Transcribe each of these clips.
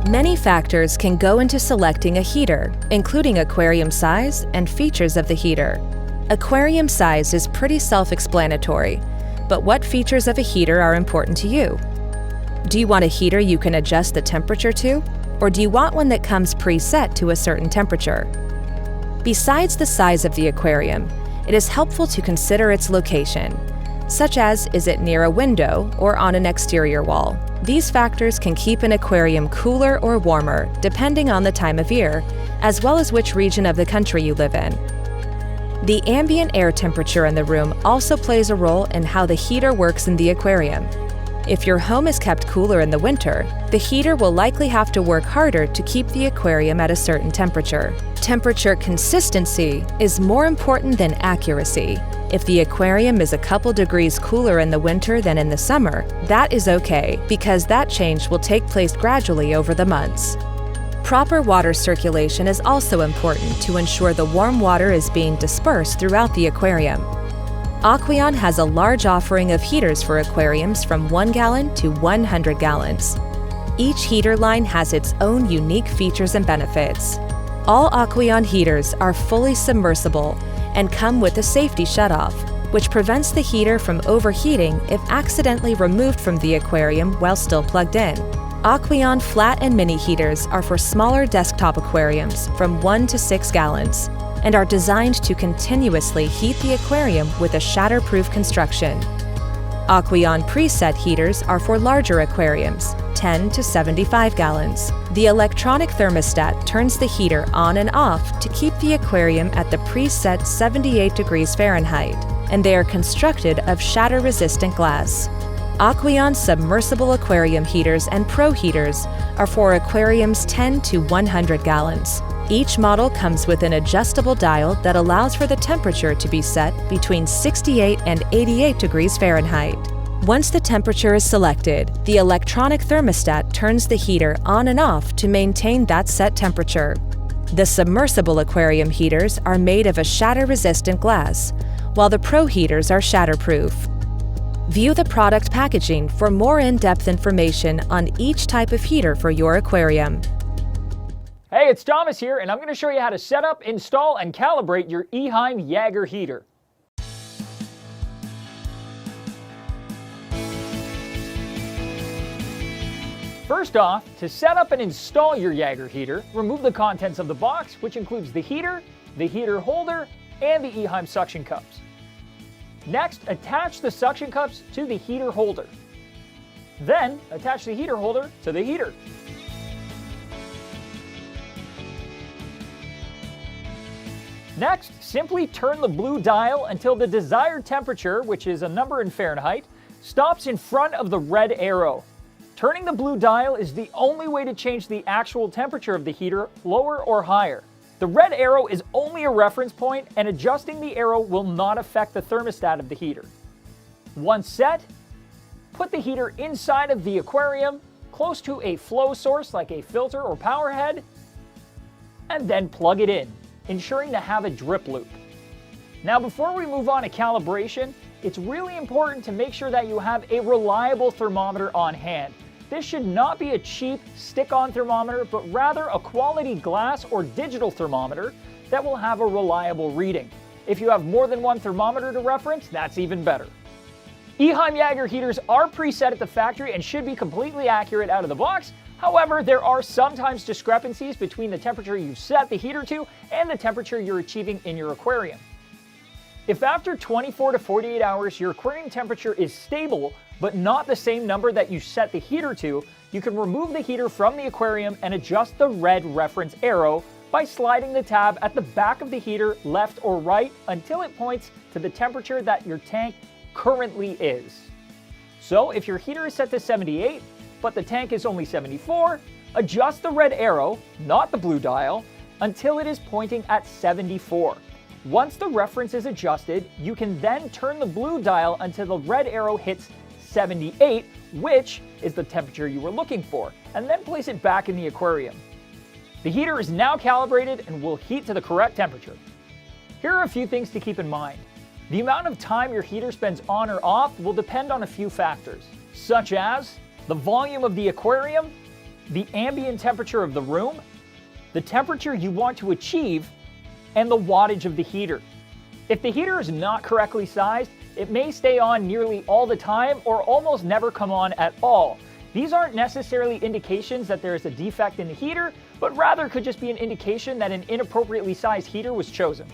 Many factors can go into selecting a heater, including aquarium size and features of the heater. Aquarium size is pretty self-explanatory, but what features of a heater are important to you? Do you want a heater you can adjust the temperature to, or do you want one that comes preset to a certain temperature? Besides the size of the aquarium, it is helpful to consider its location, such as is it near a window or on an exterior wall. These factors can keep an aquarium cooler or warmer depending on the time of year, as well as which region of the country you live in. The ambient air temperature in the room also plays a role in how the heater works in the aquarium. If your home is kept cooler in the winter, the heater will likely have to work harder to keep the aquarium at a certain temperature. Temperature consistency is more important than accuracy. If the aquarium is a couple degrees cooler in the winter than in the summer, that is okay, because that change will take place gradually over the months. Proper water circulation is also important to ensure the warm water is being dispersed throughout the aquarium. Aqueon has a large offering of heaters for aquariums from 1 gallon to 100 gallons. Each heater line has its own unique features and benefits. All Aqueon heaters are fully submersible and come with a safety shutoff, which prevents the heater from overheating if accidentally removed from the aquarium while still plugged in. Aqueon flat and mini heaters are for smaller desktop aquariums from 1 to 6 gallons and are designed to continuously heat the aquarium with a shatterproof construction. Aqueon preset heaters are for larger aquariums, 10 to 75 gallons. The electronic thermostat turns the heater on and off to keep the aquarium at the preset 78 degrees Fahrenheit, and they are constructed of shatter-resistant glass. Aqueon submersible aquarium heaters and Pro heaters are for aquariums 10 to 100 gallons. Each model comes with an adjustable dial that allows for the temperature to be set between 68 and 88 degrees Fahrenheit. Once the temperature is selected, the electronic thermostat turns the heater on and off to maintain that set temperature. The submersible aquarium heaters are made of a shatter-resistant glass, while the Pro heaters are shatterproof. View the product packaging for more in-depth information on each type of heater for your aquarium. Hey, it's Thomas here, and I'm going to show you how to set up, install, and calibrate your Eheim Hygger heater. First off, to set up and install your Hygger heater, remove the contents of the box, which includes the heater holder, and the Eheim suction cups. Next, attach the suction cups to the heater holder. Then, attach the heater holder to the heater. Next, simply turn the blue dial until the desired temperature, which is a number in Fahrenheit, stops in front of the red arrow. Turning the blue dial is the only way to change the actual temperature of the heater, lower or higher. The red arrow is only a reference point, and adjusting the arrow will not affect the thermostat of the heater. Once set, put the heater inside of the aquarium, close to a flow source like a filter or power head, and then plug it in, ensuring to have a drip loop. Now, before we move on to calibration, it's really important to make sure that you have a reliable thermometer on hand. This should not be a cheap stick-on thermometer, but rather a quality glass or digital thermometer that will have a reliable reading. If you have more than one thermometer to reference, that's even better. Eheim Hygger heaters are preset at the factory and should be completely accurate out of the box. However, there are sometimes discrepancies between the temperature you set the heater to and the temperature you're achieving in your aquarium. If after 24 to 48 hours your aquarium temperature is stable, but not the same number that you set the heater to, you can remove the heater from the aquarium and adjust the red reference arrow by sliding the tab at the back of the heater left or right until it points to the temperature that your tank currently is. So if your heater is set to 78, but the tank is only 74, adjust the red arrow, not the blue dial, until it is pointing at 74. Once the reference is adjusted, you can then turn the blue dial until the red arrow hits 78, which is the temperature you were looking for, and then place it back in the aquarium. The heater is now calibrated and will heat to the correct temperature. Here are a few things to keep in mind. The amount of time your heater spends on or off will depend on a few factors, such as the volume of the aquarium, the ambient temperature of the room, the temperature you want to achieve, and the wattage of the heater. If the heater is not correctly sized, it may stay on nearly all the time or almost never come on at all. These aren't necessarily indications that there is a defect in the heater, but rather could just be an indication that an inappropriately sized heater was chosen.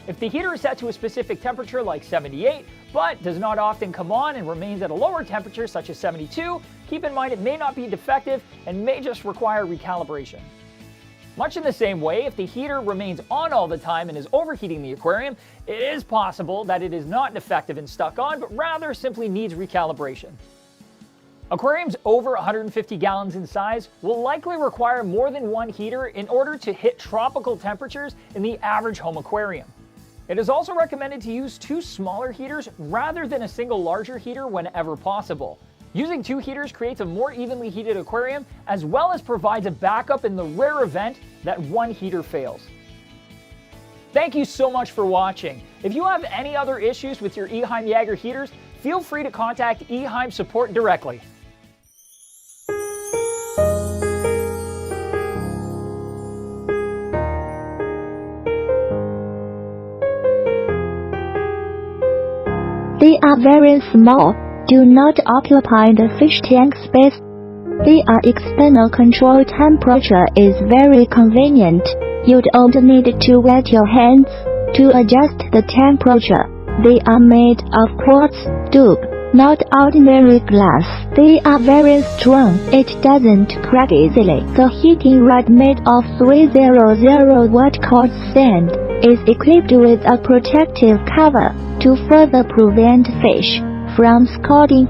If the heater is set to a specific temperature like 78, but does not often come on and remains at a lower temperature such as 72, keep in mind it may not be defective and may just require recalibration. Much in the same way, if the heater remains on all the time and is overheating the aquarium, it is possible that it is not defective and stuck on, but rather simply needs recalibration. Aquariums over 150 gallons in size will likely require more than one heater in order to hit tropical temperatures in the average home aquarium. It is also recommended to use two smaller heaters rather than a single larger heater whenever possible. Using two heaters creates a more evenly heated aquarium as well as provides a backup in the rare event that one heater fails. Thank you so much for watching. If you have any other issues with your Eheim Jaeger heaters, feel free to contact Eheim support directly. They are very small, do not occupy the fish tank space. Their external control temperature is very convenient. You don't need to wet your hands to adjust the temperature. They are made of quartz tube, not ordinary glass. They are very strong. It doesn't crack easily. The heating rod made of 300 watt quartz sand is equipped with a protective cover to further prevent fish from scalding.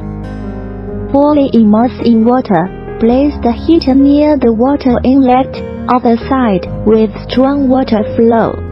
Fully immerse in water. Place the heater near the water inlet of the side with strong water flow.